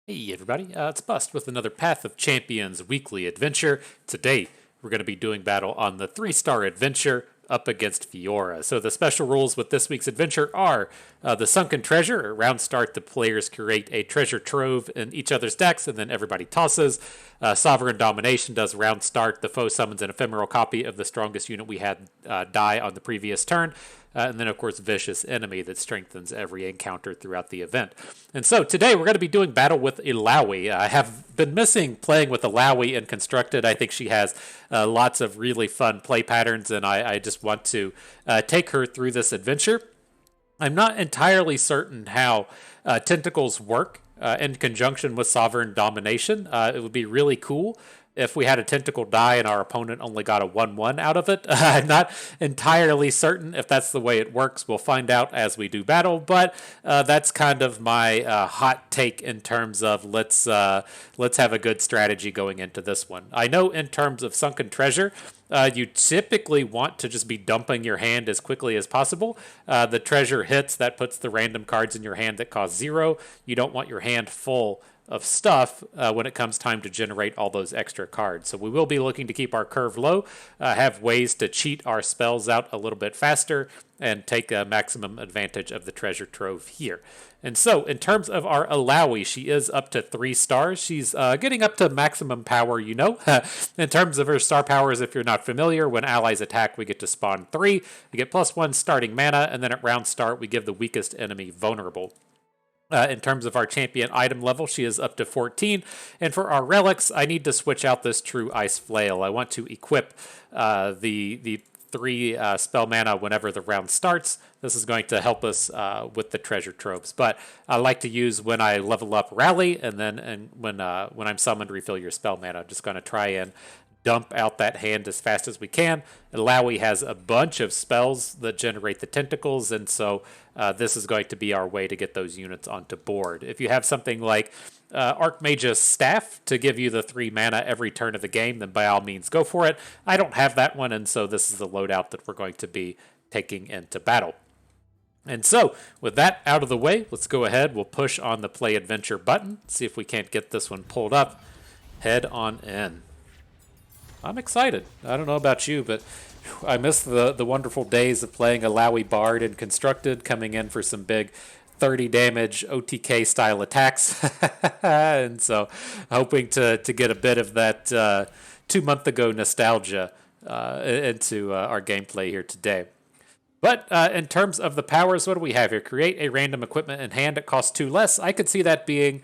Hey everybody, it's Bust with another Path of Champions weekly adventure. Today, we're going to be doing battle on the 3-star adventure up against Fiora. So the special rules with this week's adventure are the Sunken Treasure. At round start, the players create a treasure trove in each other's decks, and then everybody tosses. Sovereign Domination does round start. The foe summons an ephemeral copy of the strongest unit we had die on the previous turn. And then, of course, Vicious Enemy that strengthens every encounter throughout the event. And so today we're going to be doing battle with Illaoi. I have been missing playing with Illaoi in Constructed. I think she has lots of really fun play patterns, and I just want to take her through this adventure. I'm not entirely certain how tentacles work in conjunction with Sovereign Domination. It would be really cool if we had a tentacle die and our opponent only got a 1-1 out of it. I'm not entirely certain if that's the way it works. We'll find out as we do battle, but that's kind of my hot take in terms of let's have a good strategy going into this one. I know in terms of Sunken Treasure, you typically want to just be dumping your hand as quickly as possible. The treasure hits, that puts the random cards in your hand that cost 0. You don't want your hand full of stuff when it comes time to generate all those extra cards. So we will be looking to keep our curve low, have ways to cheat our spells out a little bit faster, and take a maximum advantage of the treasure trove here. And so, in terms of our Illaoi, she is up to 3 stars. She's getting up to maximum power, you know. In terms of her star powers, if you're not familiar, when allies attack, we get to spawn 3. We get +1 starting mana, and then at round start, we give the weakest enemy vulnerable. In terms of our champion item level, she is up to 14. And for our relics, I need to switch out this True Ice Flail. I want to equip the 3 spell mana whenever the round starts. This is going to help us with the treasure troves. But I like to use when I level up Rally, and then when I'm summoned, refill your spell mana. I'm just going to try and dump out that hand as fast as we can. Illaoi has a bunch of spells that generate the tentacles, and so this is going to be our way to get those units onto board. If you have something like Archmage's Staff to give you the 3 mana every turn of the game, then by all means go for it. I don't have that one, and so this is the loadout that we're going to be taking into battle. And so, with that out of the way, let's go ahead. We'll push on the Play Adventure button, see if we can't get this one pulled up. Head on in. I'm excited. I don't know about you, but I miss the wonderful days of playing Illaoi Bard and Constructed, coming in for some big 30 damage OTK style attacks. And so hoping to get a bit of that 2 month ago nostalgia into our gameplay here today. But in terms of the powers, what do we have here? Create a random equipment in hand. It costs 2 less. I could see that being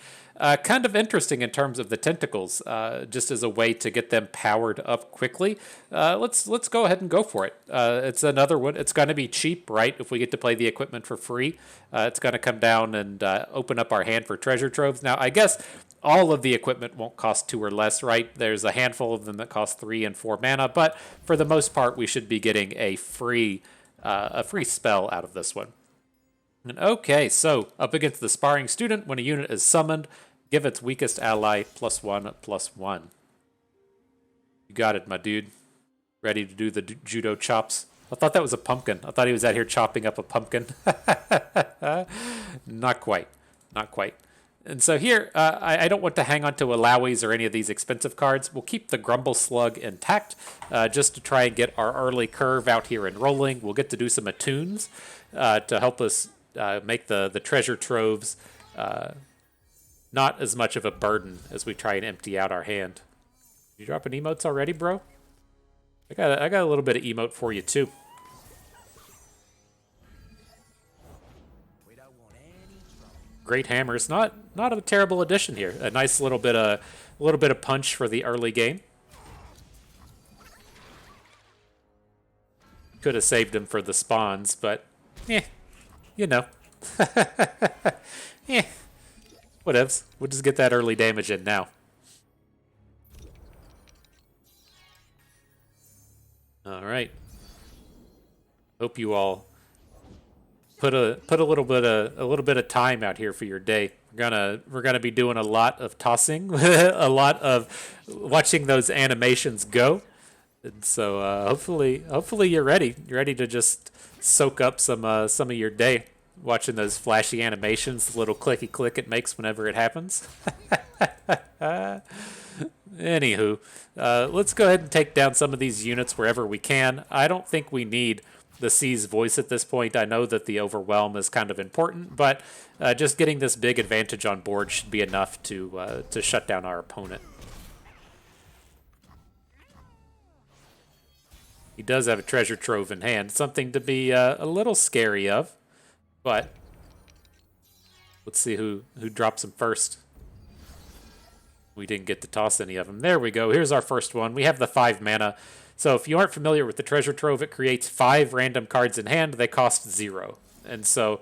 kind of interesting in terms of the tentacles, just as a way to get them powered up quickly. Let's go ahead and go for it. It's another one. It's going to be cheap, right? If we get to play the equipment for free, it's going to come down and open up our hand for treasure troves. Now, I guess all of the equipment won't cost 2 or less, right? There's a handful of them that cost 3 and 4 mana, but for the most part, we should be getting a free spell out of this one. And okay, so up against the Sparring Student, when a unit is summoned, give its weakest ally +1/+1. You got it, my dude. Ready to do the judo chops? I thought that was a pumpkin. I thought he was out here chopping up a pumpkin. Not quite. Not quite. And so here, I don't want to hang on to Illaoi's or any of these expensive cards. We'll keep the Grumble Slug intact just to try and get our early curve out here and rolling. We'll get to do some attunes to help us make the treasure troves not as much of a burden as we try and empty out our hand. You dropping emotes already, bro? I got a little bit of emote for you too. Great hammers, not a terrible addition here. A nice little bit of punch for the early game. Could have saved him for the spawns, but you know. Whatevs. We'll just get that early damage in now. All right. Hope you all put a little bit of time out here for your day. We're gonna be doing a lot of tossing, a lot of watching those animations go, and so hopefully you're ready. You're ready to just soak up some of your day. watching those flashy animations, the little clicky click it makes whenever it happens. Anywho, let's go ahead and take down some of these units wherever we can. I don't think we need the Sea's voice at this point. I know that the overwhelm is kind of important, but just getting this big advantage on board should be enough to shut down our opponent. He does have a treasure trove in hand, something to be a little scary of, but let's see who drops him first. We didn't get to toss any of them. There we go. Here's our first one. We have the 5 mana. So if you aren't familiar with the Treasure Trove, it creates 5 random cards in hand. They cost 0. And so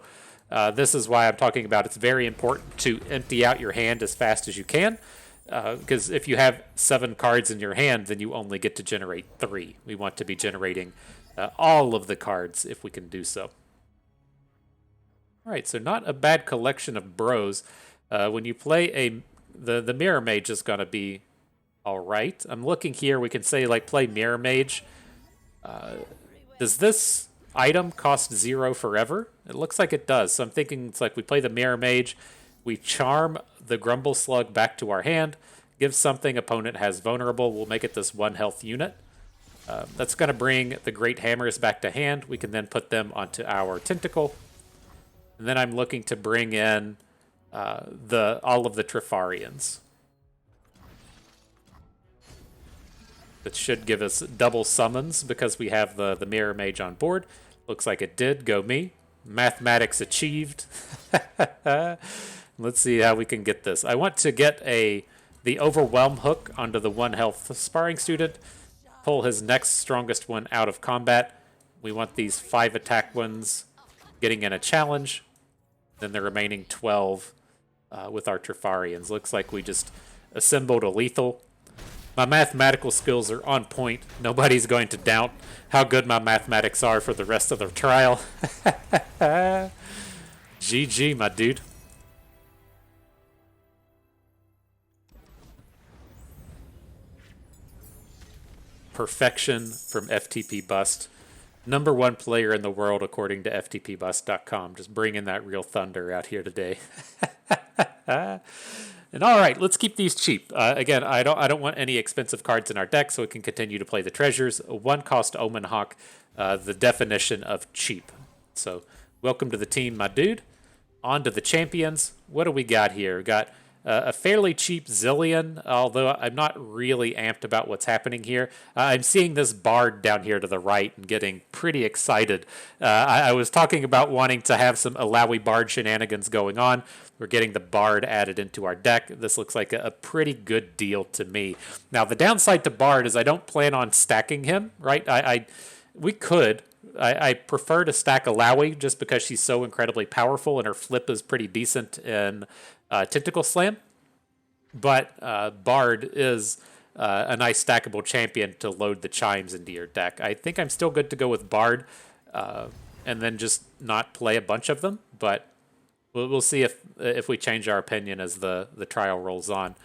this is why I'm talking about it's very important to empty out your hand as fast as you can. Because if you have 7 cards in your hand, then you only get to generate 3. We want to be generating all of the cards if we can do so. All right, so not a bad collection of bros. When you play the Mirror Mage is going to be all right. I'm looking here. We can say, like, play Mirror Mage. Does this item cost 0 forever? It looks like it does. So I'm thinking it's like we play the Mirror Mage. We charm the Grumble Slug back to our hand. Give something opponent has vulnerable. We'll make it this 1 health unit. That's going to bring the Great Hammers back to hand. We can then put them onto our Tentacle. And then I'm looking to bring in all of the Trifarians. That should give us double summons because we have the Mirror Mage on board. Looks like it did. Go me. Mathematics achieved. Let's see how we can get this. I want to get the Overwhelm hook onto the 1 health Sparring Student. Pull his next strongest one out of combat. We want these 5 attack ones getting in a challenge. Then the remaining 12 with our Trifarians. Looks like we just assembled a lethal. My mathematical skills are on point. Nobody's going to doubt how good my mathematics are for the rest of the trial. GG, my dude. Perfection from FTP Bust. #1 player in the world according to ftpbust.com. Just bringing that real thunder out here today. And all right, let's keep these cheap. Again, I don't want any expensive cards in our deck, so we can continue to play the treasures. 1-cost Omen Hawk, the definition of cheap. So welcome to the team, my dude. On to the champions. What do we got here? We got a fairly cheap Zillion, although I'm not really amped about what's happening here. I'm seeing this Bard down here to the right and getting pretty excited. I was talking about wanting to have some Illaoi Bard shenanigans going on. We're getting the Bard added into our deck. This looks like a pretty good deal to me. Now, the downside to Bard is I don't plan on stacking him, right? We could. I prefer to stack Illaoi just because she's so incredibly powerful and her flip is pretty decent in Tentacle Slam. But Bard is a nice stackable champion to load the chimes into your deck. I think I'm still good to go with Bard and then just not play a bunch of them. But we'll see if we change our opinion as the trial rolls on.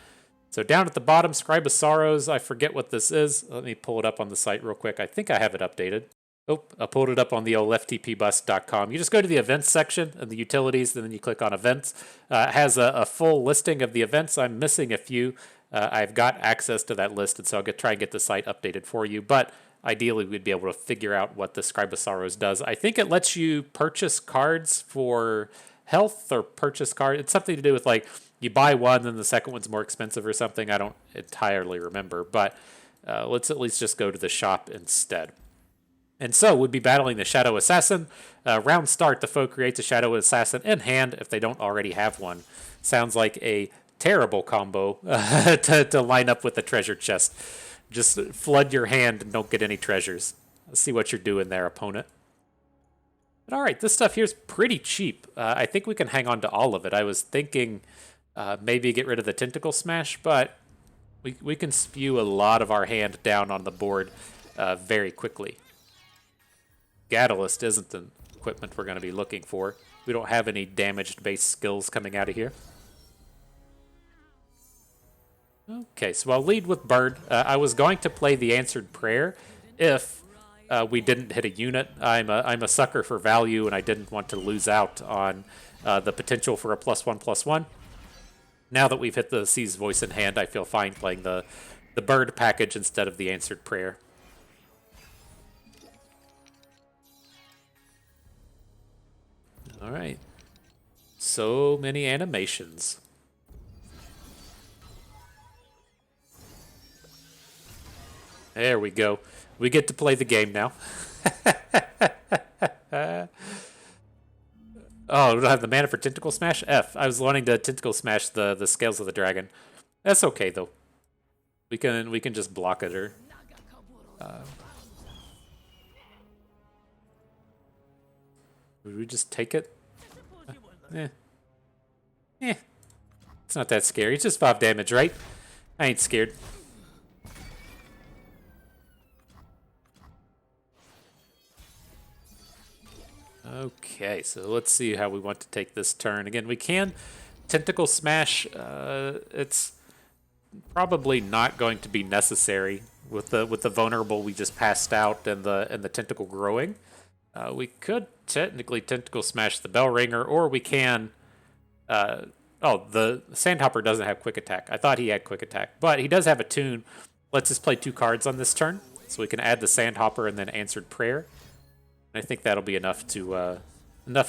So down at the bottom, Scribe of Sorrows. I forget what this is. Let me pull it up on the site real quick. I think I have it updated. Oh, I pulled it up on the old ftpbust.com. You just go to the events section of the utilities, and then you click on events. It has a full listing of the events. I'm missing a few. I've got access to that list, and so I'll try and get the site updated for you. But ideally, we'd be able to figure out what the Scribe of Sorrows does. I think it lets you purchase cards for health or purchase cards. It's something to do with, like, you buy one, then the second one's more expensive or something. I don't entirely remember, but let's at least just go to the shop instead. And so we'd be battling the Shadow Assassin. Round start, the foe creates a Shadow Assassin in hand if they don't already have one. Sounds like a terrible combo to line up with the treasure chest. Just flood your hand and don't get any treasures. Let's see what you're doing there, opponent. But all right, this stuff here is pretty cheap. I think we can hang on to all of it. I was thinking maybe get rid of the Tentacle Smash, but we can spew a lot of our hand down on the board very quickly. Catalyst isn't the equipment we're going to be looking for. We don't have any damage-based skills coming out of here. Okay, so I'll lead with Bird. I was going to play the Answered Prayer if we didn't hit a unit. I'm a sucker for value, and I didn't want to lose out on the potential for a +1/+1. Now that we've hit the Sea's Voice in hand, I feel fine playing the bird package instead of the Answered Prayer. All right. So many animations. There we go. We get to play the game now. Oh, we don't have the mana for Tentacle Smash? F. I was wanting to Tentacle Smash the Scales of the Dragon. That's okay, though. We can just block it or... would we just take it? It's not that scary. It's just 5 damage, right? I ain't scared. Okay, so let's see how we want to take this turn. Again, we can Tentacle Smash. It's probably not going to be necessary with the vulnerable we just passed out and the tentacle growing. We could technically Tentacle Smash the Bell Ringer, or we can... oh, the Sandhopper doesn't have Quick Attack. I thought he had Quick Attack, but he does have a Tune. Let's just play 2 cards on this turn, so we can add the Sandhopper and then Answered Prayer. I think that'll be enough to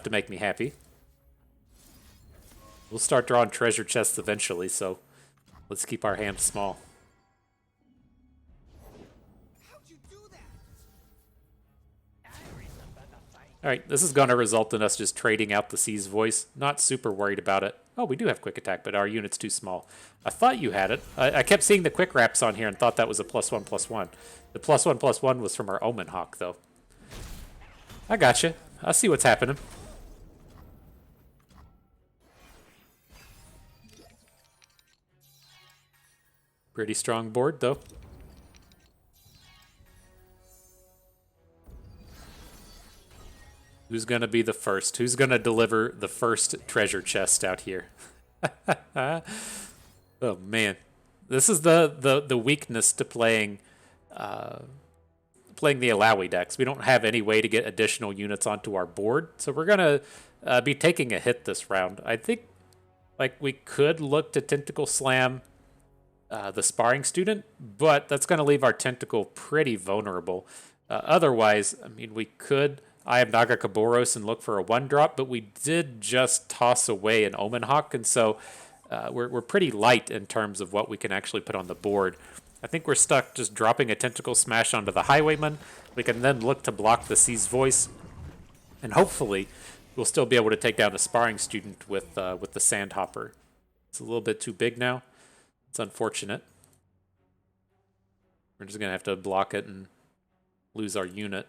make me happy. We'll start drawing treasure chests eventually, so let's keep our hand small. Alright, this is going to result in us just trading out the Sea's Voice. Not super worried about it. Oh, we do have Quick Attack, but our unit's too small. I thought you had it. I kept seeing the Quick Wraps on here and thought that was a +1/+1. The +1/+1 was from our Omen Hawk, though. I gotcha. I see what's happening. Pretty strong board, though. Who's going to be the first? Who's going to deliver the first treasure chest out here? Oh, man. This is the weakness to playing the Illaoi decks. We don't have any way to get additional units onto our board, so we're going to be taking a hit this round. I think we could look to Tentacle Slam the Sparring Student, but that's going to leave our Tentacle pretty vulnerable. Otherwise, I mean, we could I have Naga Kaboros and look for a 1-drop, but we did just toss away an Omen Hawk, and so we're pretty light in terms of what we can actually put on the board. I think we're stuck just dropping a Tentacle Smash onto the Highwayman. We can then look to block the Sea's Voice, and hopefully we'll still be able to take down a Sparring Student with the Sandhopper. It's a little bit too big now. It's unfortunate. We're just going to have to block it and lose our unit.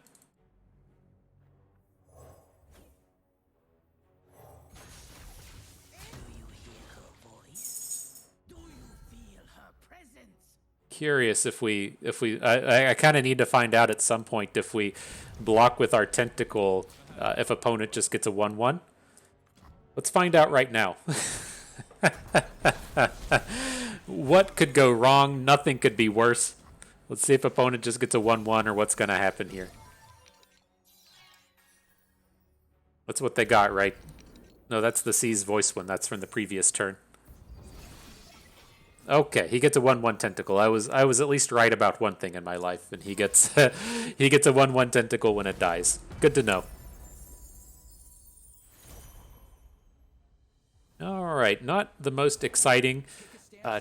Curious if we I kind of need to find out at some point if we block with our tentacle if opponent just gets a 1/1. Let's find out right now. What could go wrong? Nothing could be worse. Let's see if opponent just gets a 1/1 or what's going to happen here. That's what they got, right? No, that's the Sea's Voice one. That's from the previous turn. Okay, he gets a 1/1 tentacle. I was at least right about one thing in my life, and he gets he gets a 1/1 tentacle when it dies. Good to know. All right, not the most exciting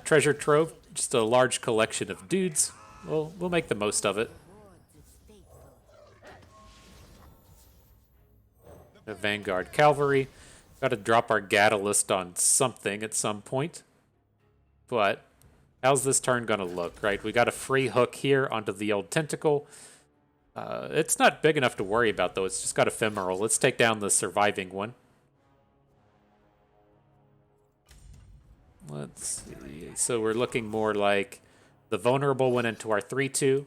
treasure trove, just a large collection of dudes. We'll make the most of it. The Vanguard Cavalry. Got to drop our Catalyst on something at some point. But how's this turn going to look, right? We got a free hook here onto the old tentacle. It's not big enough to worry about, though. It's just got Ephemeral. Let's take down the surviving one. Let's see. So we're looking more like the vulnerable went into our 3/2.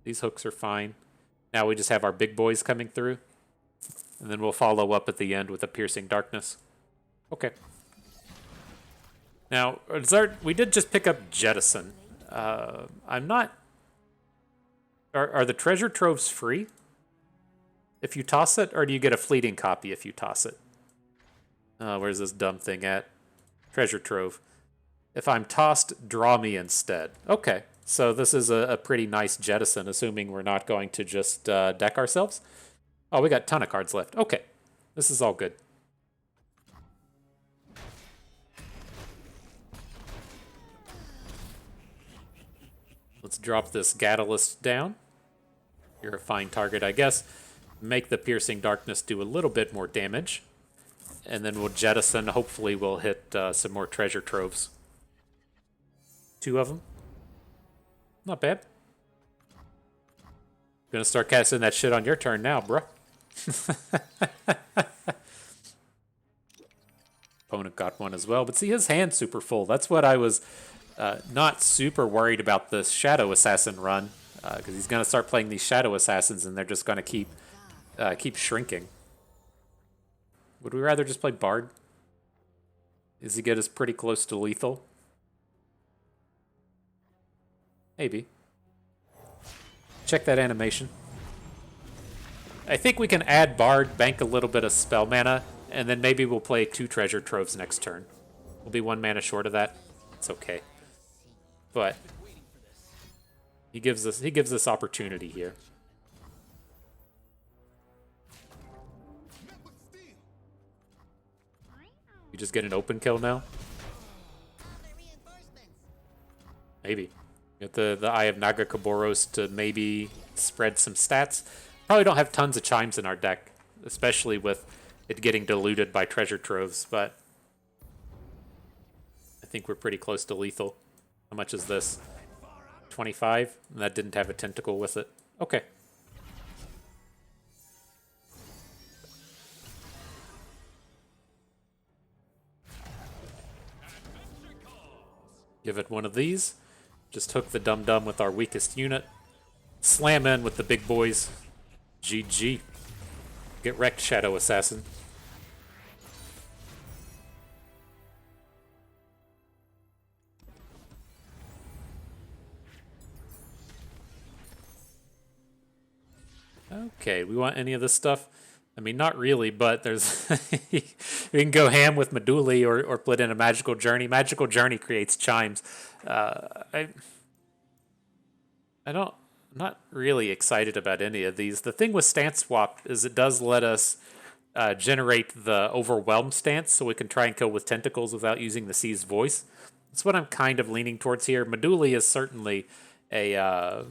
These hooks are fine. Now we just have our big boys coming through. And then we'll follow up at the end with a Piercing Darkness. Okay. Now, we did just pick up Jettison. I'm not Are the treasure troves free if you toss it, or do you get a fleeting copy if you toss it? Where's this dumb thing at? Treasure trove. If I'm tossed, draw me instead. Okay, so this is a pretty nice jettison, assuming we're not going to just deck ourselves. Oh, we got a ton of cards left. Okay, this is all good. Let's drop this Catalyst down. You're a fine target, I guess. Make the Piercing Darkness do a little bit more damage. And then we'll jettison. Hopefully we'll hit some more treasure troves. 2 of them. Not bad. Gonna start casting that shit on your turn now, bruh. Opponent got one as well. But see, his hand's super full. That's what I was not super worried about this Shadow Assassin run. Because he's going to start playing these Shadow Assassins and they're just going to keep shrinking. Would we rather just play Bard? Does he get us pretty close to lethal? Maybe. Check that animation. I think we can add Bard, bank a little bit of spell mana, and then maybe we'll play 2 Treasure Troves next turn. We'll be 1 mana short of that. It's okay. But he gives us opportunity here. You just get an open kill now? Maybe. Get the Eye of Nagakaboros to maybe spread some stats. Probably don't have tons of chimes in our deck, especially with it getting diluted by treasure troves, but I think we're pretty close to lethal. How much is this? 25? And that didn't have a tentacle with it. Okay. Give it one of these. Just hook the dum-dum with our weakest unit. Slam in with the big boys. GG. Get wrecked, Shadow Assassin. Okay, we want any of this stuff? I mean, not really, but there's... we can go ham with Meduli or put in a Magical Journey. Magical Journey creates chimes. I'm not really excited about any of these. The thing with Stance Swap is it does let us generate the Overwhelmed stance, so we can try and kill with Tentacles without using the Sea's Voice. That's what I'm kind of leaning towards here. Meduli is certainly a...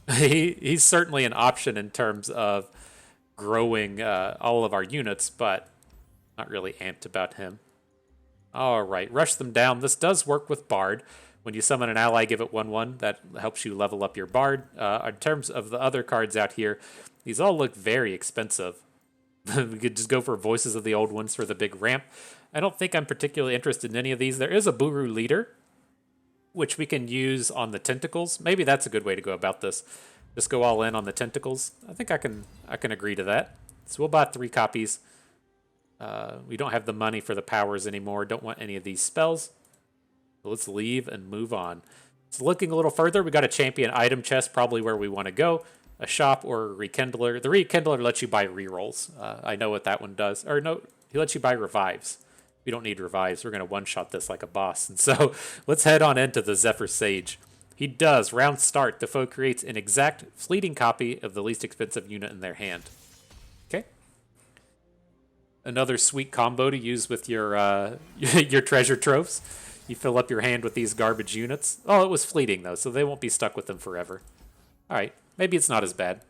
he's certainly an option in terms of growing all of our units, but not really amped about him. All right, rush them down. This does work with Bard. When you summon an ally, give it 1/1. That helps you level up your Bard. In terms of the other cards out here, these all look very expensive. We could just go for Voices of the Old Ones for the big ramp. I don't think I'm particularly interested in any of these. There is a Buru Leader, which we can use on the Tentacles. Maybe that's a good way to go about this. Just go all in on the Tentacles. I think I can agree to that. So we'll buy 3 copies. We don't have the money for the powers anymore. Don't want any of these spells. So let's leave and move on. So looking a little further, we got a champion item chest, probably where we want to go. A shop or a rekindler. The rekindler lets you buy rerolls. I know what that one does. Or no, he lets you buy revives. We don't need revives. We're going to one-shot this like a boss. And so let's head on into the Zephyr Sage. He does. Round start. The foe creates an exact fleeting copy of the least expensive unit in their hand. Okay. Another sweet combo to use with your your treasure troves. You fill up your hand with these garbage units. Oh, it was fleeting, though, so they won't be stuck with them forever. All right. Maybe it's not as bad.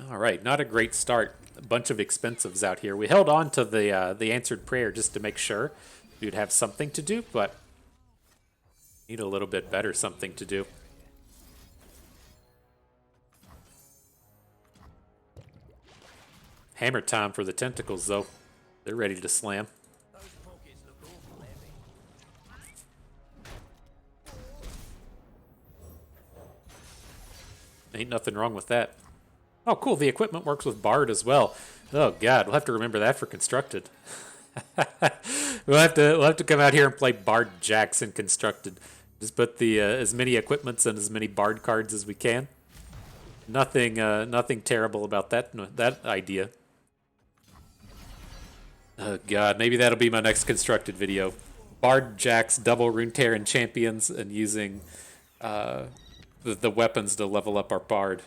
All right. Not a great start. A bunch of expensives out here. We held on to the answered prayer just to make sure we'd have something to do, but need a little bit better something to do. Hammer time for the Tentacles, though. They're ready to slam. Ain't nothing wrong with that. Oh, cool. The equipment works with Bard as well. Oh, God. We'll have to remember that for Constructed. we'll have to come out here and play Bard Jackson Constructed. Just put the as many equipments and as many Bard cards as we can. Nothing terrible about that idea. Oh god, maybe that'll be my next constructed video. Bard Jacks, double Rune Terran champions, and using the weapons to level up our Bard.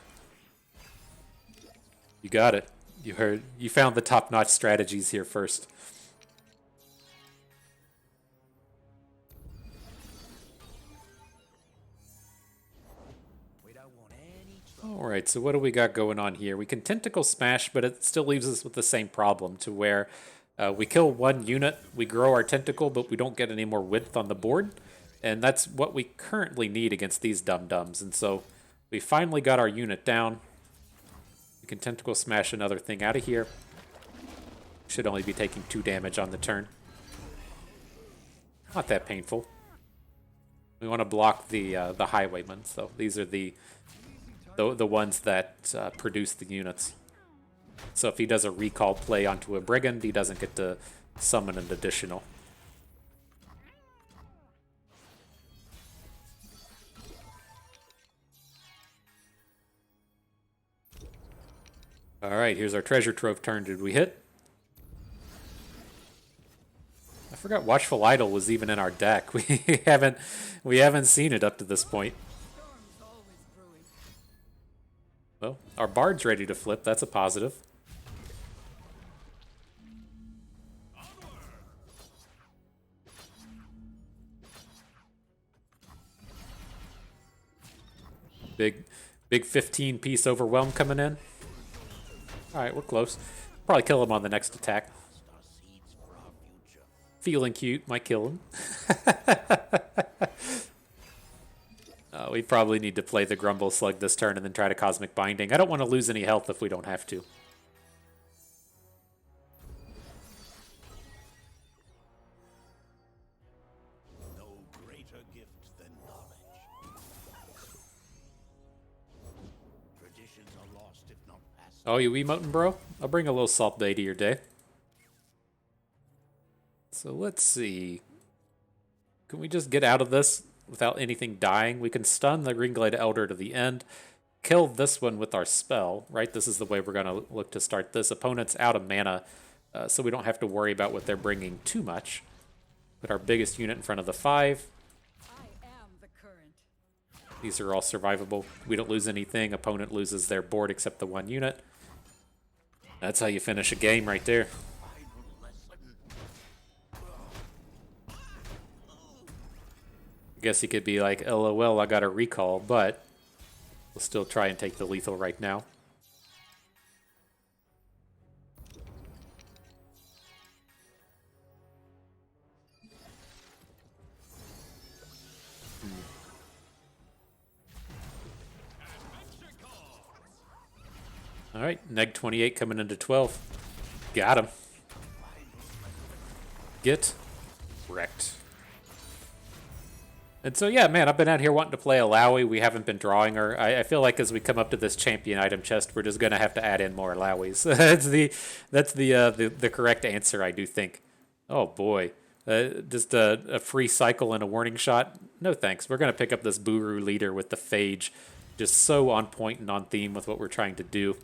You got it. You found the top-notch strategies here first. Alright, so what do we got going on here? We can Tentacle Smash, but it still leaves us with the same problem, to where we kill one unit, we grow our Tentacle, but we don't get any more width on the board. And that's what we currently need against these dum-dums. And so we finally got our unit down. We can Tentacle Smash another thing out of here. Should only be taking 2 damage on the turn. Not that painful. We want to block the Highwaymen, so these are the ones that produce the units. So if he does a recall play onto a Brigand, he doesn't get to summon an additional. Alright, here's our Treasure Trove turn. Did we hit? I forgot Watchful Idol was even in our deck. We haven't seen it up to this point. Well, our Bard's ready to flip. That's a positive. Big 15-piece Overwhelm coming in. Alright, we're close. Probably kill him on the next attack. Feeling cute, might kill him. We probably need to play the Grumble Slug this turn and then try to Cosmic Binding. I don't want to lose any health if we don't have to. No greater gift than knowledge. Traditions are lost if not passed. Oh, you emoting, bro? I'll bring a little salt bay to your day. So let's see. Can we just get out of this without anything dying? We can stun the Greenglade Elder to the end. Kill this one with our spell, right? This is the way we're going to look to start this. Opponent's out of mana, so we don't have to worry about what they're bringing too much. Put our biggest unit in front of the 5. These are all survivable. We don't lose anything. Opponent loses their board except the 1 unit. That's how you finish a game right there. I guess he could be like, LOL, I got a recall, but we'll still try and take the lethal right now. All right, neg 28 coming into 12. Got him. Get wrecked. And so, yeah, man, I've been out here wanting to play Illaoi. We haven't been drawing her. I feel like as we come up to this champion item chest, we're just going to have to add in more Illaois. that's the correct answer, I do think. Oh, boy. Just a free cycle and a warning shot? No thanks. We're going to pick up this Buru leader with the Phage. Just so on point and on theme with what we're trying to do.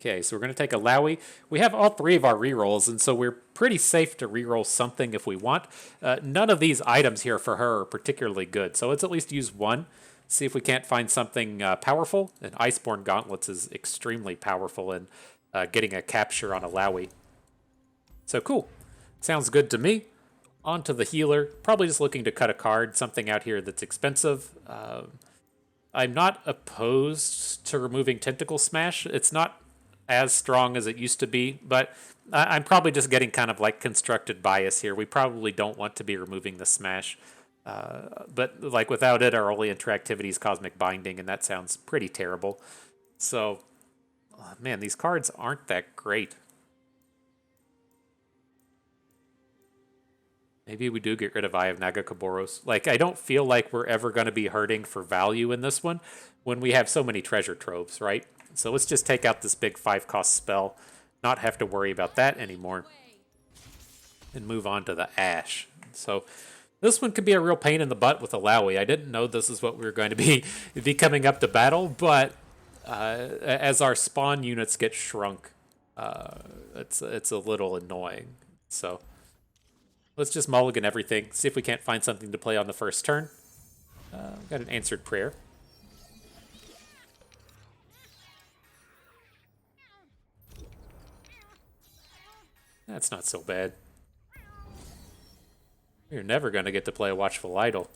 Okay, so we're going to take Illaoi. We have all 3 of our rerolls, and so we're pretty safe to reroll something if we want. None of these items here for her are particularly good, so let's at least use 1. See if we can't find something powerful. And Iceborne Gauntlets is extremely powerful in getting a capture on Illaoi. So cool. Sounds good to me. On to the healer. Probably just looking to cut a card, something out here that's expensive. I'm not opposed to removing Tentacle Smash. It's not as strong as it used to be, but I'm probably just getting kind of like constructed bias here. We probably don't want to be removing the Smash, but like without it, our only interactivity is Cosmic Binding, and that sounds pretty terrible. So, man, these cards aren't that great. Maybe we do get rid of Eye of Nagakaboros. Like, I don't feel like we're ever going to be hurting for value in this one when we have so many treasure troves, right? So let's just take out this big 5-cost spell, not have to worry about that anymore. and move on to the Ash. So this one could be a real pain in the butt with Illaoi. I didn't know this is what we were going to be coming up to battle, but as our spawn units get shrunk, it's a little annoying. So let's just mulligan everything, see if we can't find something to play on the first turn. Got an answered prayer. That's not so bad. You're never going to get to play a Watchful Idol.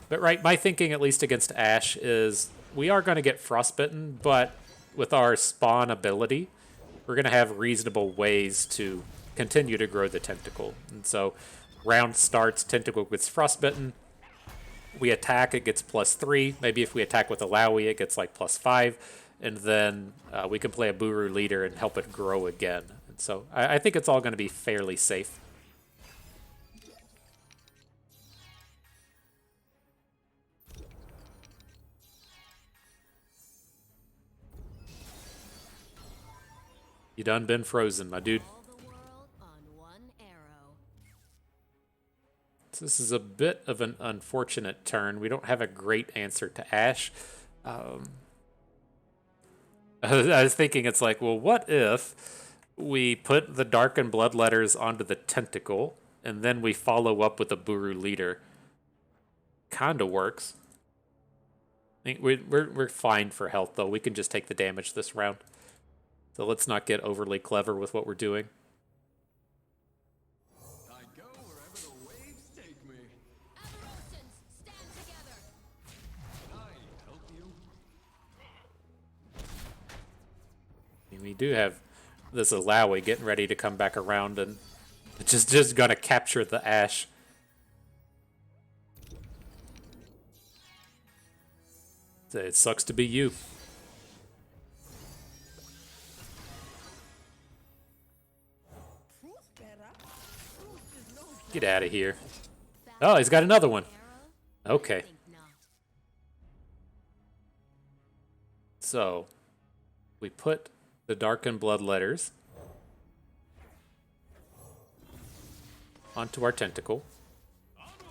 But right, my thinking, at least against Ash, is we are going to get frostbitten, but with our spawn ability, we're going to have reasonable ways to continue to grow the tentacle. And so round starts, tentacle gets frostbitten. We attack, it gets +3. Maybe if we attack with Illaoi, it gets like +5. And then we can play a Buru leader and help it grow again. And so I think it's all going to be fairly safe. You done been frozen, my dude. So this is a bit of an unfortunate turn. We don't have a great answer to Ash. I was thinking, it's like, well, what if we put the Darkened Bloodletters onto the tentacle, and then we follow up with a Buru leader? Kinda works. I think we're fine for health, though. We can just take the damage this round. So let's not get overly clever with what we're doing. I go wherever the waves take me. Stand together. Can I help you? We do have this Illaoi getting ready to come back around, and it's just gonna capture the Ash. So it sucks to be you. Get out of here. Oh, he's got another one. Okay. So, we put the Darkened Bloodletters onto our tentacle.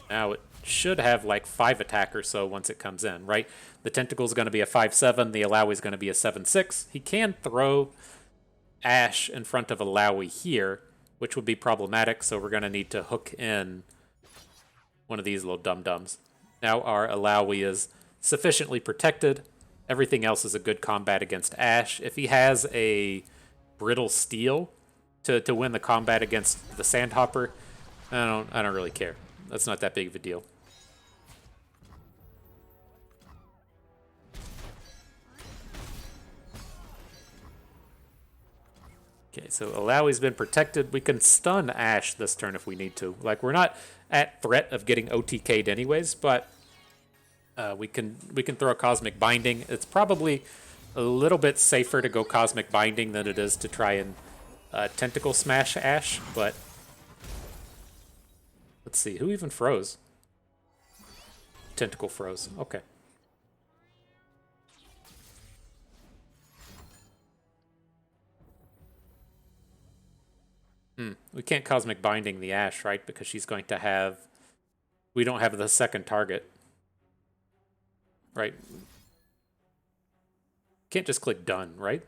Now it should have like 5 attack or so once it comes in, right? The tentacle is going to be a 5/7. The Illaoi is going to be a 7/6. He can throw Ash in front of Illaoi here, which would be problematic, so we're going to need to hook in one of these little dum-dums. Now our Illaoi is sufficiently protected. Everything else is a good combat against Ash. If he has a brittle steel to win the combat against the Sandhopper, I don't really care. That's not that big of a deal. Okay, so Illaoi's been protected. We can stun Ash this turn if we need to. Like, we're not at threat of getting OTK'd anyways, but we can throw a Cosmic Binding. It's probably a little bit safer to go Cosmic Binding than it is to try and Tentacle Smash Ash, but let's see, who even froze? Tentacle froze, okay. We can't Cosmic Binding the Ash, right? Because she's going to have... We don't have the second target. Right? Can't just click done, right?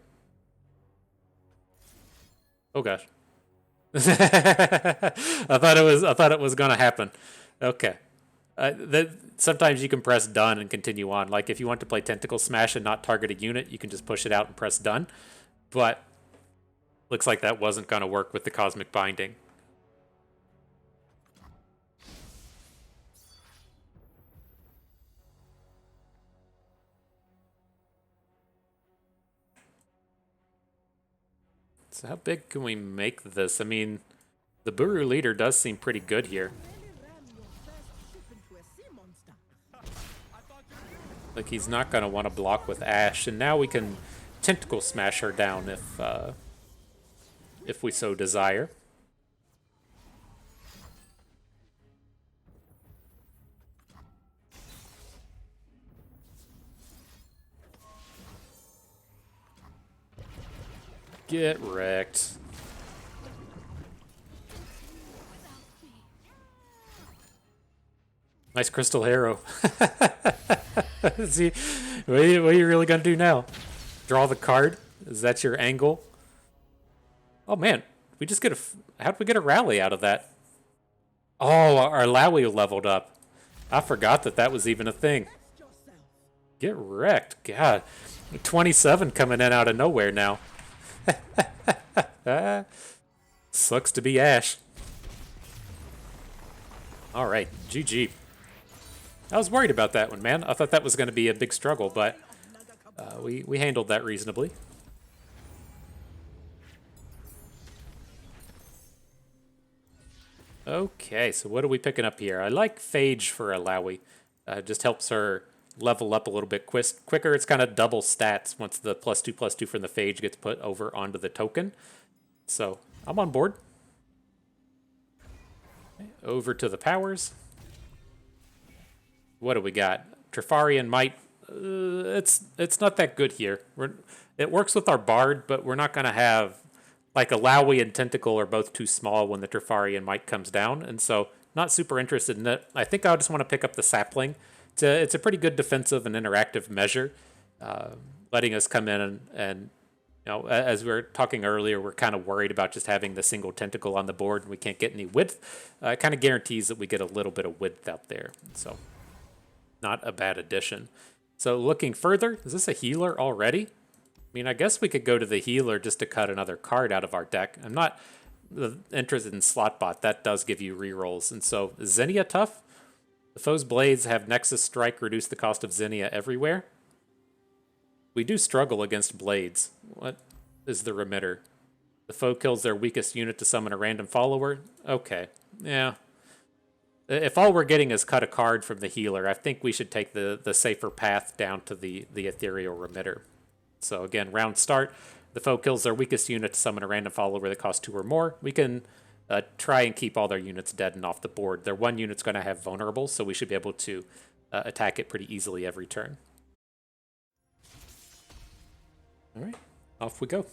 Oh gosh. I thought it was gonna happen. Okay. Sometimes you can press done and continue on. Like if you want to play Tentacle Smash and not target a unit, you can just push it out and press done. But looks like that wasn't gonna work with the Cosmic Binding. So how big can we make this? I mean, the Buru leader does seem pretty good here. Like he's not going to want to block with Ash, and now we can Tentacle Smash her down if we so desire. Get wrecked. Nice crystal arrow. See, what are you really gonna do now? Draw the card? Is that your angle? Oh man, we just get how'd we get a rally out of that? Oh, our Illaoi leveled up. I forgot that that was even a thing. Get wrecked. God. 27 coming in out of nowhere now. Sucks to be Ash. Alright, GG. I was worried about that one, man. I thought that was going to be a big struggle, but we handled that reasonably. Okay, so what are we picking up here? I like Phage for Illaoi. Just helps her level up a little bit quicker. It's kind of double stats once the +2/+2 from the Phage gets put over onto the token. So I'm on board. Okay, over to the powers. What do we got? Trifarian Might. It's not that good here. It works with our Bard, but we're not going to have... Like, Illaoi and Tentacle are both too small when the Trifarian Might comes down, and so not super interested in it. I think I just want to pick up the Sapling. It's a pretty good defensive and interactive measure, letting us come in and you know, as we were talking earlier, we're kind of worried about just having the single Tentacle on the board and we can't get any width. It kind of guarantees that we get a little bit of width out there, so not a bad addition. So looking further, is this a healer already? I mean, I guess we could go to the healer just to cut another card out of our deck. I'm not interested in Slotbot. That does give you rerolls. And so, is Xenia tough? The foe's blades have Nexus Strike, reduce the cost of Xenia everywhere. We do struggle against blades. What is the remitter? The foe kills their weakest unit to summon a random follower? Okay, yeah. If all we're getting is cut a card from the healer, I think we should take the safer path down to the ethereal remitter. So again, round start. The foe kills their weakest unit to summon a random follower that costs 2 or more. We can try and keep all their units dead and off the board. Their one unit's going to have vulnerable, so we should be able to attack it pretty easily every turn. All right, off we go.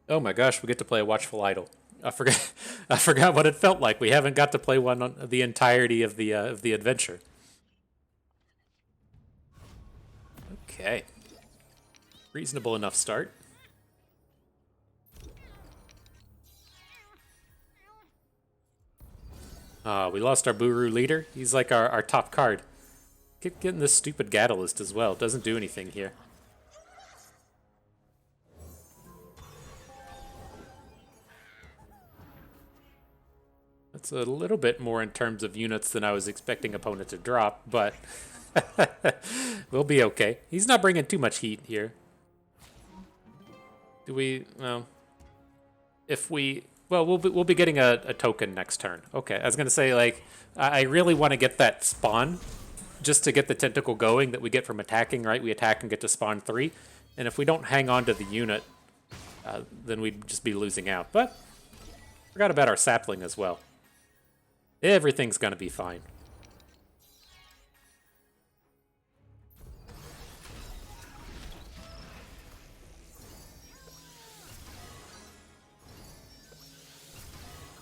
Oh my gosh, we get to play a Watchful Idol. I forgot what it felt like. We haven't got to play one on the entirety of the adventure. Okay. Reasonable enough start. We lost our Buru leader. He's like our top card. Getting this stupid Catalyst as well. Doesn't do anything here. That's a little bit more in terms of units than I was expecting opponent to drop, but we'll be okay. He's not bringing too much heat here. Do we? Well, if we, well, we'll be getting a token next turn. Okay, I was gonna say, like, I really want to get that spawn, just to get the tentacle going that we get from attacking. Right, we attack and get to spawn 3, and if we don't hang on to the unit, then we'd just be losing out. But forgot about our sapling as well. Everything's gonna be fine.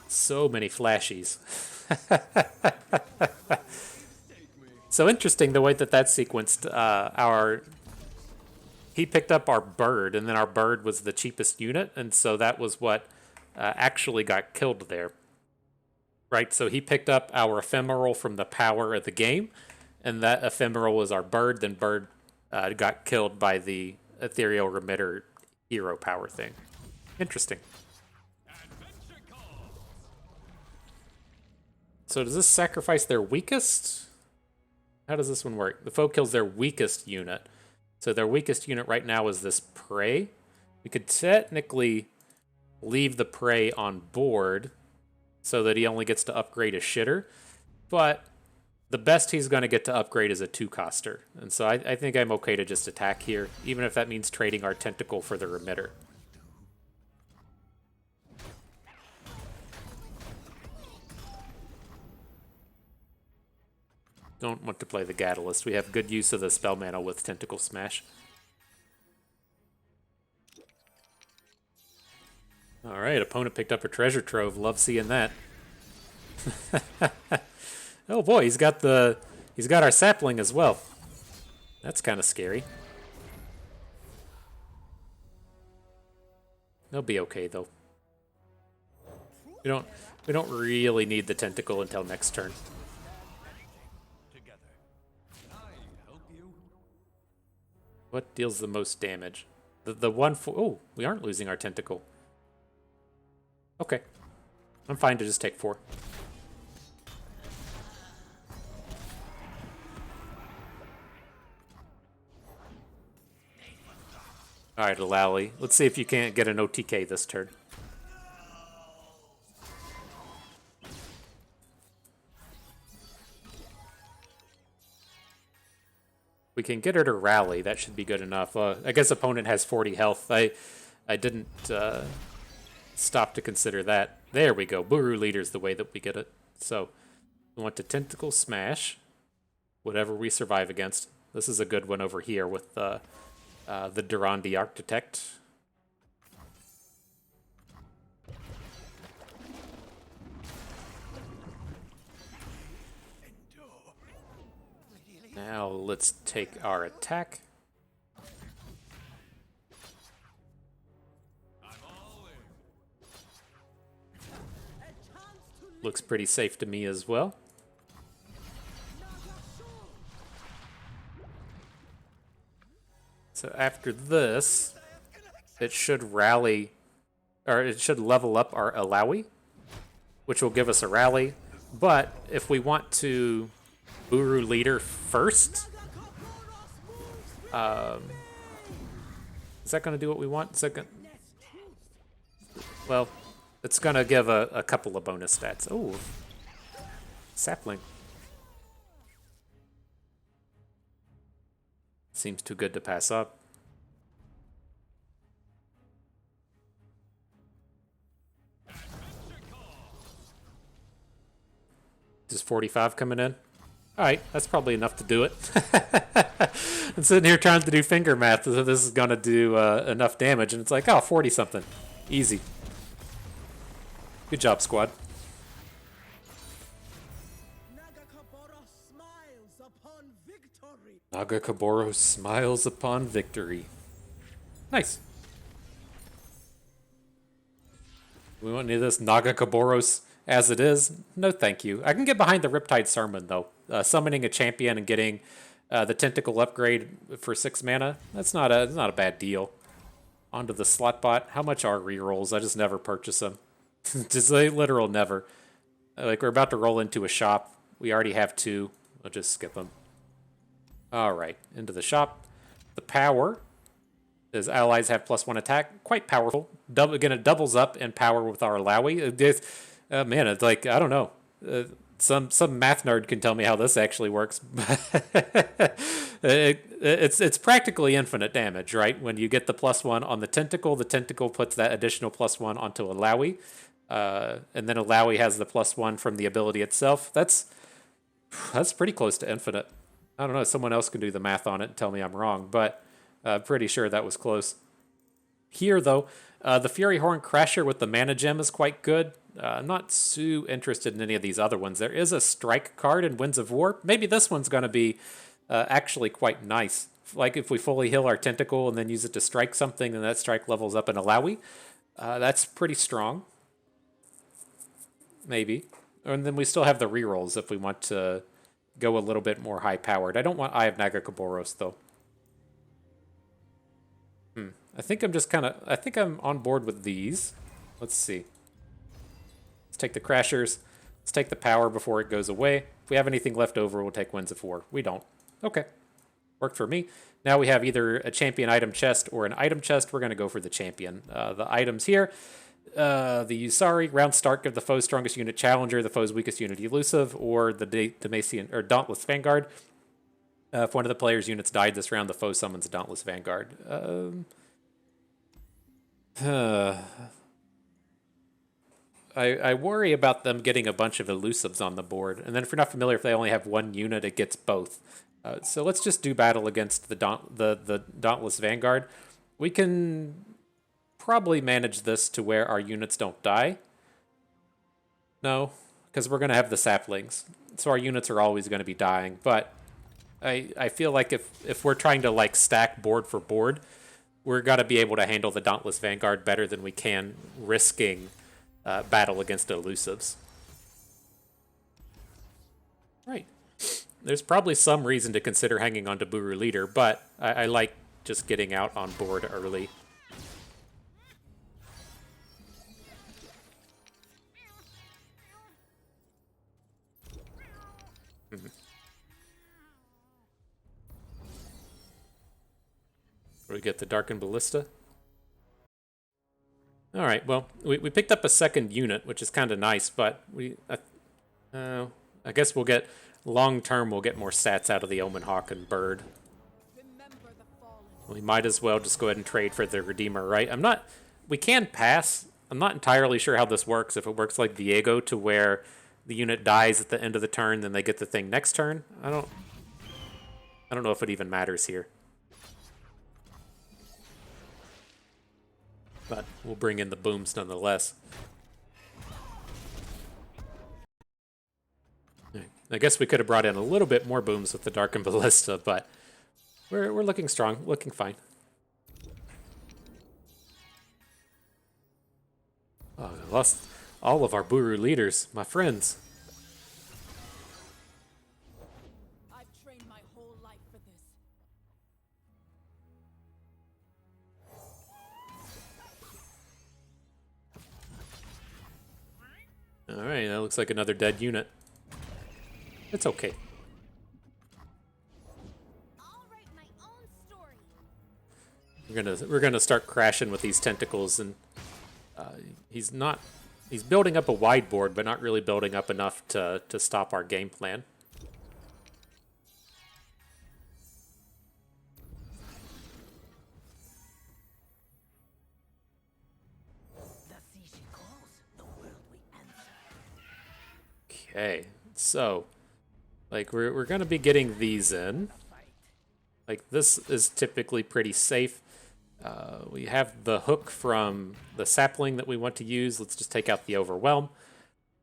So many flashies. So interesting the way that sequenced our... He picked up our bird, and then our bird was the cheapest unit, and so that was what actually got killed there. Right, so he picked up our Ephemeral from the power of the game, and that Ephemeral was our bird, then bird got killed by the ethereal remitter hero power thing. Interesting. So does this sacrifice their weakest? How does this one work? The foe kills their weakest unit. So their weakest unit right now is this prey. We could technically leave the prey on board so that he only gets to upgrade a shitter. But the best he's going to get to upgrade is a 2-coster. And so I think I'm okay to just attack here, even if that means trading our tentacle for the remitter. Don't want to play the Catalyst. We have good use of the spell mana with Tentacle Smash. All right, opponent picked up a treasure trove. Love seeing that. Oh boy, he's got our sapling as well. That's kind of scary. They'll be okay though. We don't really need the tentacle until next turn. Together. Can I help you? What deals the most damage? The one for oh, we aren't losing our tentacle. Okay. I'm fine to just take 4. Alright, Illaoi. Let's see if you can't get an OTK this turn. We can get her to rally. That should be good enough. I guess opponent has 40 health. I didn't stop to consider that. There we go. Buru Leader's the way that we get it. So we want to Tentacle Smash. Whatever we survive against. This is a good one over here with the Durandi Architect. Now let's take our attack. Looks pretty safe to me as well. So after this, it should rally, or it should level up our Illaoi, which will give us a rally. But if we want to Buru Leader first, is that going to do what we want? Is that gonna... Well, it's going to give a couple of bonus stats. Oh, sapling. Seems too good to pass up. Just 45 coming in? Alright, that's probably enough to do it. I'm sitting here trying to do finger math, so this is going to do enough damage, and it's like, oh, 40 something. Easy. Good job, squad. Nagakaboro smiles upon victory. Nice. We want any of this Nagakaboros as it is? No, thank you. I can get behind the Riptide Sermon, though. Summoning a champion and getting the Tentacle upgrade for 6 mana, that's not a bad deal. Onto the slot bot. How much are rerolls? I just never purchase them. Just a literal never. Like, we're about to roll into a shop. We already have 2. We'll just skip them. Alright, into the shop. The power is allies have +1 attack. Quite powerful. Again, it doubles up in power with our Illaoi. Man, it's like, I don't know. Some math nerd can tell me how this actually works. It's practically infinite damage, right? When you get the +1 on the tentacle puts that additional +1 onto Illaoi. And then Illaoi has the +1 from the ability itself. That's pretty close to infinite. I don't know. Someone else can do the math on it and tell me I'm wrong, but pretty sure that was close. Here, though, the Fury Horn Crasher with the Mana Gem is quite good. I'm not too interested in any of these other ones. There is a Strike card in Winds of War. Maybe this one's going to be actually quite nice. Like if we fully heal our Tentacle and then use it to strike something, and that strike levels up in Illaoi. That's pretty strong. Maybe. And then we still have the rerolls if we want to go a little bit more high-powered. I don't want Eye of Nagakaboros, though. I think I'm on board with these. Let's see. Let's take the Crashers. Let's take the power before it goes away. If we have anything left over, we'll take Winds of War. We don't. Okay. Worked for me. Now we have either a champion item chest or an item chest. We're going to go for the champion. The items here. The Usari, round start, give the foe's strongest unit Challenger, the foe's weakest unit Elusive, or the Demacian or Dauntless Vanguard. If one of the player's units died this round, the foe summons a Dauntless Vanguard. I worry about them getting a bunch of Elusives on the board, and then if you're not familiar, if they only have one unit, it gets both. So let's just do battle against the Dauntless Vanguard. We can probably manage this to where our units don't die. No, because we're going to have the saplings. So our units are always going to be dying. But I feel like if we're trying to like stack board for board, we're going to be able to handle the Dauntless Vanguard better than we can risking battle against elusives. Right. There's probably some reason to consider hanging on to Buru Leader, but I like just getting out on board early. We get the Darkened Ballista. All right, well, we picked up a second unit, which is kind of nice, but I guess we'll get, long term, we'll get more stats out of the Omen Hawk and Bird. We might as well just go ahead and trade for the Redeemer, right? We can pass. I'm not entirely sure how this works, if it works like Viego to where the unit dies at the end of the turn, then they get the thing next turn. I don't know if it even matters here. But we'll bring in the booms nonetheless. I guess we could have brought in a little bit more booms with the Darkened Ballista, but we're looking strong, looking fine. Oh, I lost all of our Buru leaders, my friends. I've trained my whole life for this. All right, that looks like another dead unit. It's okay. I'll write my own story. We're gonna start crashing with these tentacles, and he's building up a wide board, but not really building up enough to stop our game plan. Okay, so like we're gonna be getting these in. Like this is typically pretty safe. We have the hook from the sapling that we want to use. Let's just take out the overwhelm.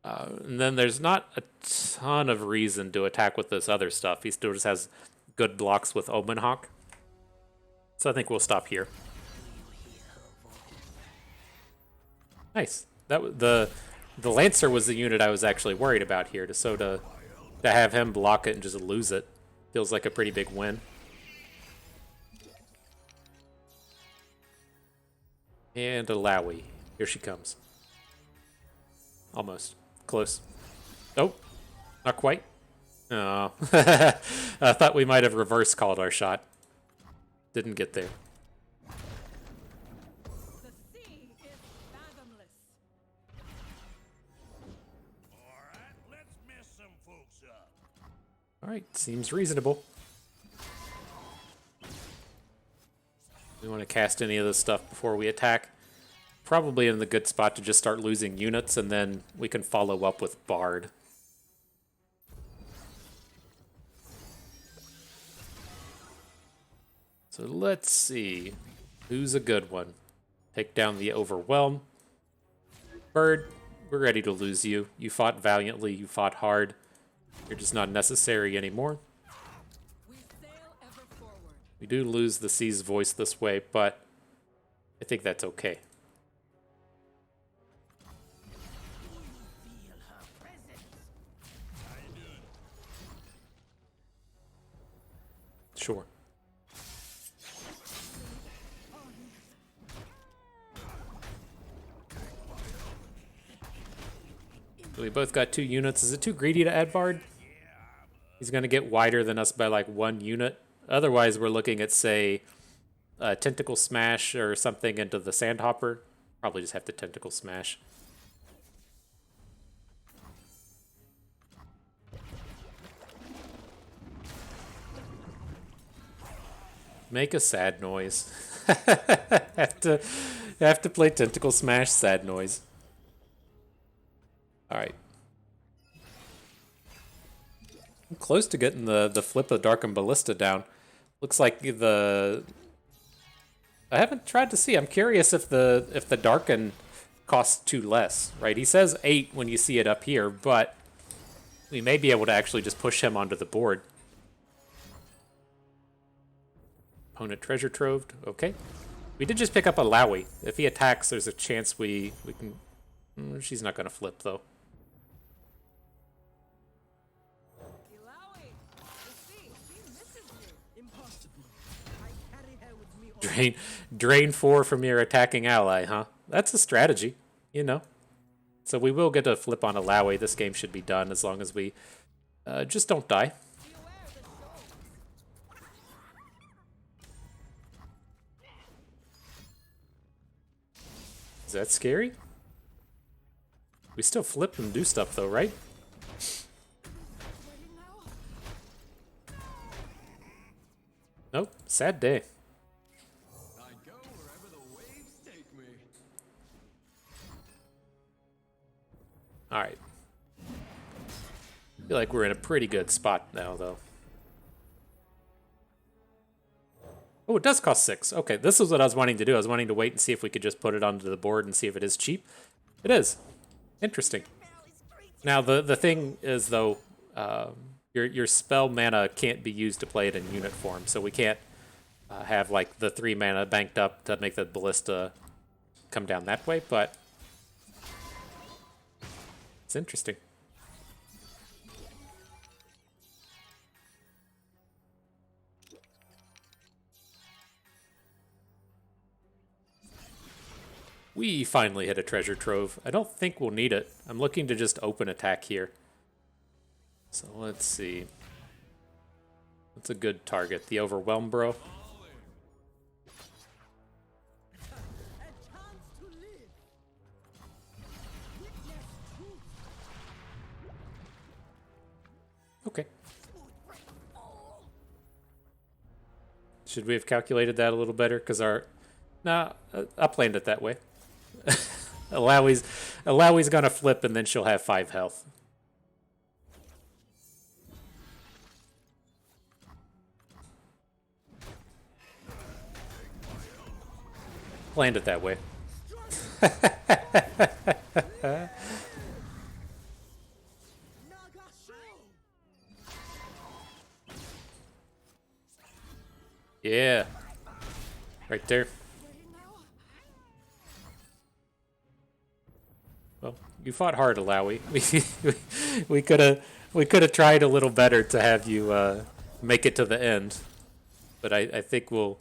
And then there's not a ton of reason to attack with this other stuff. He still just has good blocks with Omen Hawk. So I think we'll stop here. Nice. The Lancer was the unit I was actually worried about here. To have him block it and just lose it feels like a pretty big win. And Illaoi. Here she comes. Almost. Close. Oh, not quite. Oh. I thought we might have reverse called our shot. Didn't get there. The sea is fathomless. Alright, let's mess some folks up. Alright, seems reasonable. We want to cast any of this stuff before we attack. Probably in the good spot to just start losing units, and then we can follow up with Bard. So let's see. Who's a good one? Take down the Overwhelm. Bird, we're ready to lose you. You fought valiantly, you fought hard. You're just not necessary anymore. We sail ever forward. We do lose the Sea's voice this way, but I think that's okay. Feel her presence. How you doing? Sure. So we both got 2 units. Is it too greedy to add Bard? He's going to get wider than us by like 1 unit. Otherwise, we're looking at, say, a Tentacle Smash or something into the Sandhopper. Probably just have to Tentacle Smash. Make a sad noise. have to play Tentacle Smash sad noise. All right. I'm close to getting the flip of Darkened Ballista down. Looks like the I haven't tried to see. I'm curious if the Darken costs 2 less, right? He says 8 when you see it up here, but we may be able to actually just push him onto the board. Opponent Treasure Troved. Okay. We did just pick up Illaoi. If he attacks, there's a chance we can... she's not going to flip, though. Illaoi, you see, she misses you. Impossible. I carry her with me. Drain 4 from your attacking ally, huh? That's a strategy, you know. So we will get a flip on Illaoi. This game should be done as long as we just don't die. Be aware of the show. Is that scary? We still flip and do stuff, though, right? Ready now? Nope. Sad day. I go wherever the waves take me. All right. Feel like we're in a pretty good spot now, though. Oh, it does cost 6. Okay, this is what I was wanting to do. I was wanting to wait and see if we could just put it onto the board and see if it is cheap. It is. Interesting. Now, the thing is, though, your spell mana can't be used to play it in unit form, so we can't have, like, the 3 mana banked up to make the ballista come down that way, but it's interesting. We finally hit a treasure trove. I don't think we'll need it. I'm looking to just open attack here. So let's see. What's a good target? The Overwhelm, bro? A chance to live. Witness truth. Okay. Should we have calculated that a little better? Because our... Nah, I planned it that way. Illaoi's gonna flip and then she'll have 5 health. Planned it that way. Yeah. Right there. Ready now? Well, you fought hard, Illaoi. We could have tried a little better to have you make it to the end, but I think we'll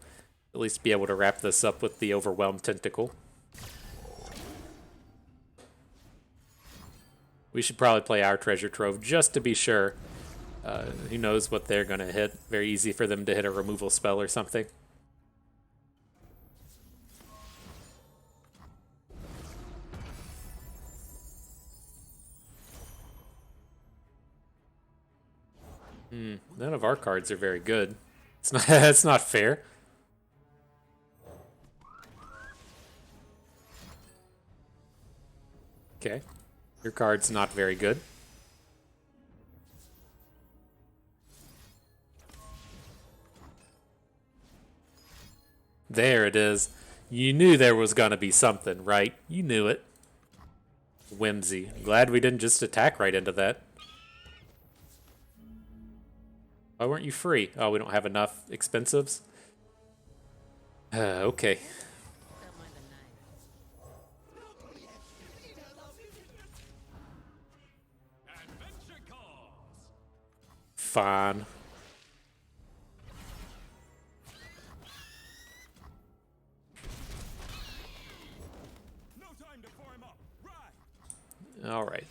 at least be able to wrap this up with the Overwhelmed Tentacle. We should probably play our Treasure Trove just to be sure. Who knows what they're gonna hit? Very easy for them to hit a removal spell or something. None of our cards are very good. It's not. That's not fair. Okay, your card's not very good. There it is. You knew there was gonna be something, right? You knew it. Whimsy. Glad we didn't just attack right into that. Why weren't you free? Oh, we don't have enough expensives? Okay. Don't mind the knife. Adventure calls. Fine. No time to pour him up. Right. Alright.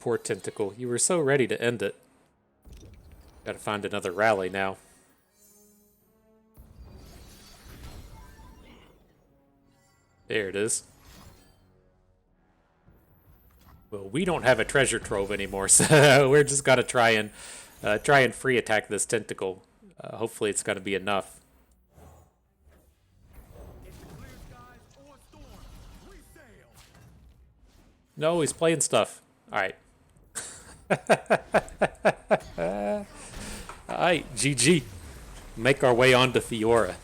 Poor Tentacle. You were so ready to end it. Gotta find another rally now. There it is. Well, we don't have a treasure trove anymore, so we're just gotta try and free attack this Tentacle. Hopefully it's gonna be enough. Clear skies or storm. We sail. No, he's playing stuff. Alright. Alright, GG. Make our way on to Fiora.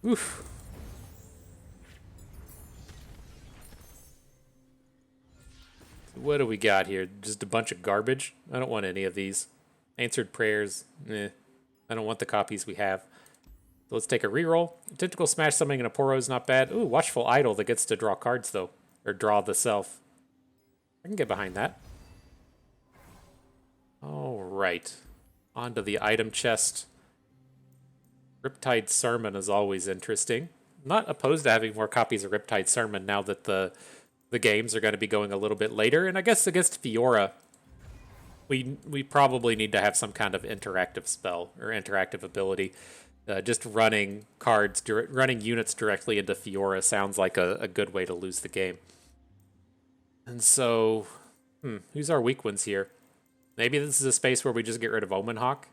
Oof. What do we got here? Just a bunch of garbage? I don't want any of these. Answered prayers. I don't want the copies we have. So let's take a reroll. Tentacle Smash summoning an Aporo is not bad. Ooh, Watchful Idol that gets to draw cards, though. Or draw the self. I can get behind that. Alright. On to the item chest. Riptide Sermon is always interesting. Not opposed to having more copies of Riptide Sermon now that the games are going to be going a little bit later. And I guess against Fiora, we probably need to have some kind of interactive spell or interactive ability. Just running cards, running units directly into Fiora sounds like a good way to lose the game. And so, who's our weak ones here? Maybe this is a space where we just get rid of Omen Hawk.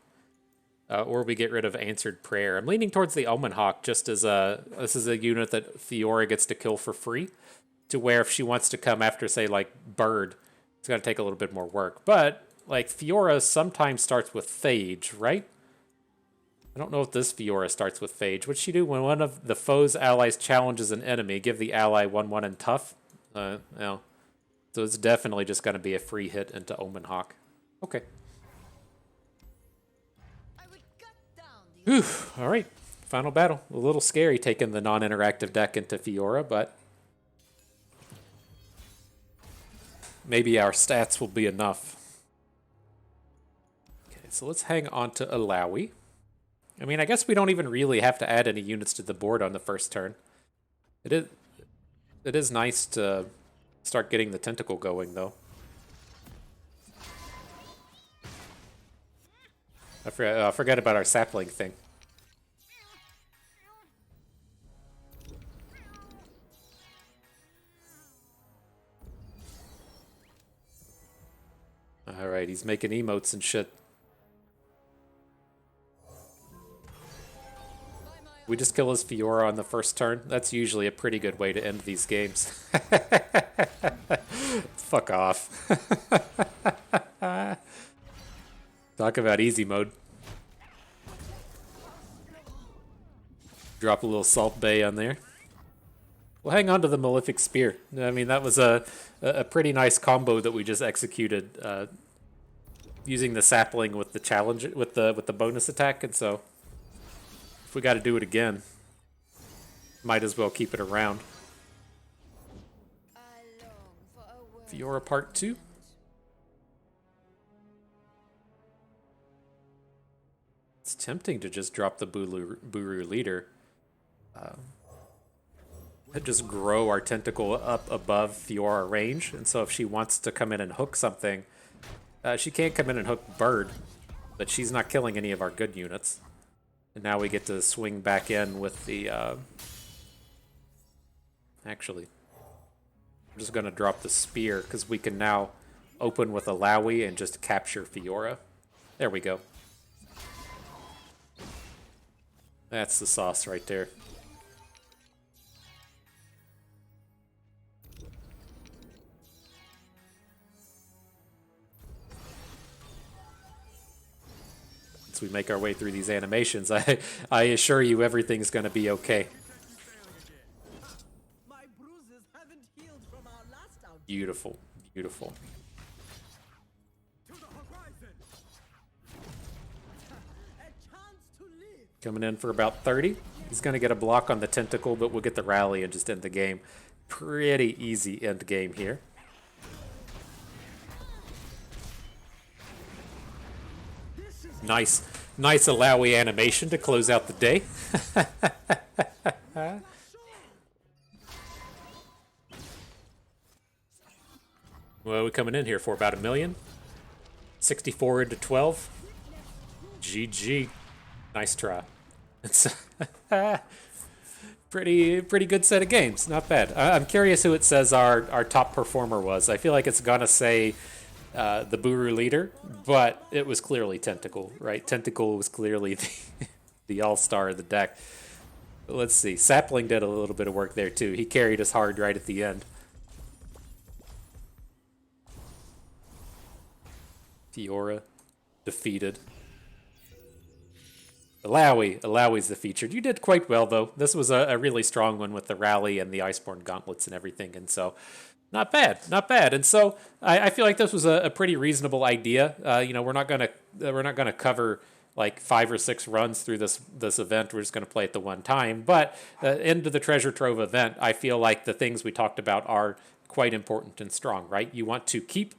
Or we get rid of Answered Prayer. I'm leaning towards the Omen Hawk just as this is a unit that Fiora gets to kill for free. To where if she wants to come after, say, like, Bird, it's going to take a little bit more work. But, like, Fiora sometimes starts with Phage, right? I don't know if this Fiora starts with Phage. What'd she do? When one of the foe's allies challenges an enemy, give the ally 1/1 and tough? No. So it's definitely just going to be a free hit into Omen Hawk. Okay. Whew, all right. Final battle. A little scary taking the non-interactive deck into Fiora, but maybe our stats will be enough. Okay, so let's hang on to Illaoi. I mean, I guess we don't even really have to add any units to the board on the first turn. It is nice to start getting the tentacle going, though. I forgot about our sapling thing. Alright, he's making emotes and shit. We just kill his Fiora on the first turn. That's usually a pretty good way to end these games. Fuck off. Talk about easy mode. Drop a little Salt Bay on there. We'll hang on to the Malefic Spear. I mean, that was a pretty nice combo that we just executed using the sapling with the challenge with the bonus attack, and so if we got to do it again, might as well keep it around. Fiora Part 2. It's tempting to just drop the Buru Leader. Just grow our tentacle up above Fiora range, and so if she wants to come in and hook something, she can't come in and hook Bird, but she's not killing any of our good units. And now we get to swing back in with the... Actually, I'm just going to drop the Spear, because we can now open with Illaoi and just capture Fiora. There we go. That's the sauce right there. As we make our way through these animations, I assure you everything's going to be okay. My bruises haven't healed from our last outbreak. Beautiful, beautiful. To the horizon. A chance to live. Coming in for about 30. He's going to get a block on the tentacle, but we'll get the rally and just end the game. Pretty easy end game here. Nice Illaoi animation to close out the day. Well, we're coming in here for about 1 million. 64 into 12. GG. Nice try. It's pretty good set of games. Not bad. I'm curious who it says our top performer was. I feel like it's gonna say the Buru Leader, but it was clearly Tentacle, right? Tentacle was clearly the all-star of the deck. Let's see. Sapling did a little bit of work there too. He carried us hard right at the end. Fiora defeated. Illaoi's the featured. You did quite well, though. This was a really strong one with the rally and the Iceborne gauntlets and everything, and so not bad, not bad. And so I feel like this was a pretty reasonable idea. You know, we're not gonna cover like 5 or 6 runs through this event. We're just gonna play it the one time. But into the Treasure Trove event, I feel like the things we talked about are quite important and strong, right? You want to keep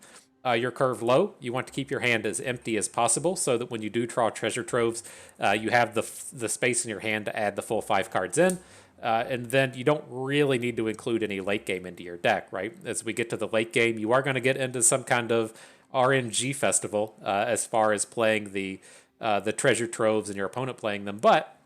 your curve low. You want to keep your hand as empty as possible so that when you do draw treasure troves, you have the space in your hand to add the full 5 cards in. And then you don't really need to include any late game into your deck, right? As we get to the late game, you are going to get into some kind of RNG festival as far as playing the treasure troves and your opponent playing them. But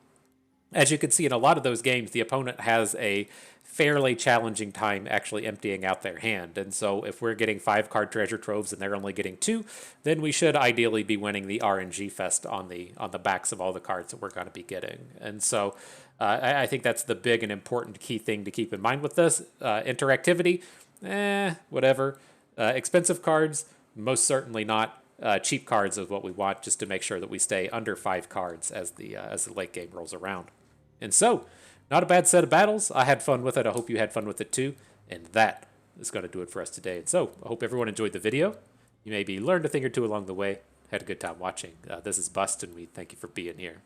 as you can see in a lot of those games, the opponent has a fairly challenging time actually emptying out their hand. And so if we're getting 5-card treasure troves and they're only getting 2, then we should ideally be winning the RNG fest on the backs of all the cards that we're going to be getting. And so I think that's the big and important key thing to keep in mind with this. Interactivity, whatever. Expensive cards, most certainly not. Cheap cards is what we want, just to make sure that we stay under 5 cards as the late game rolls around. And so, not a bad set of battles. I had fun with it. I hope you had fun with it too. And that is going to do it for us today. And so, I hope everyone enjoyed the video. You maybe learned a thing or two along the way. Had a good time watching. This is Bust, and we thank you for being here.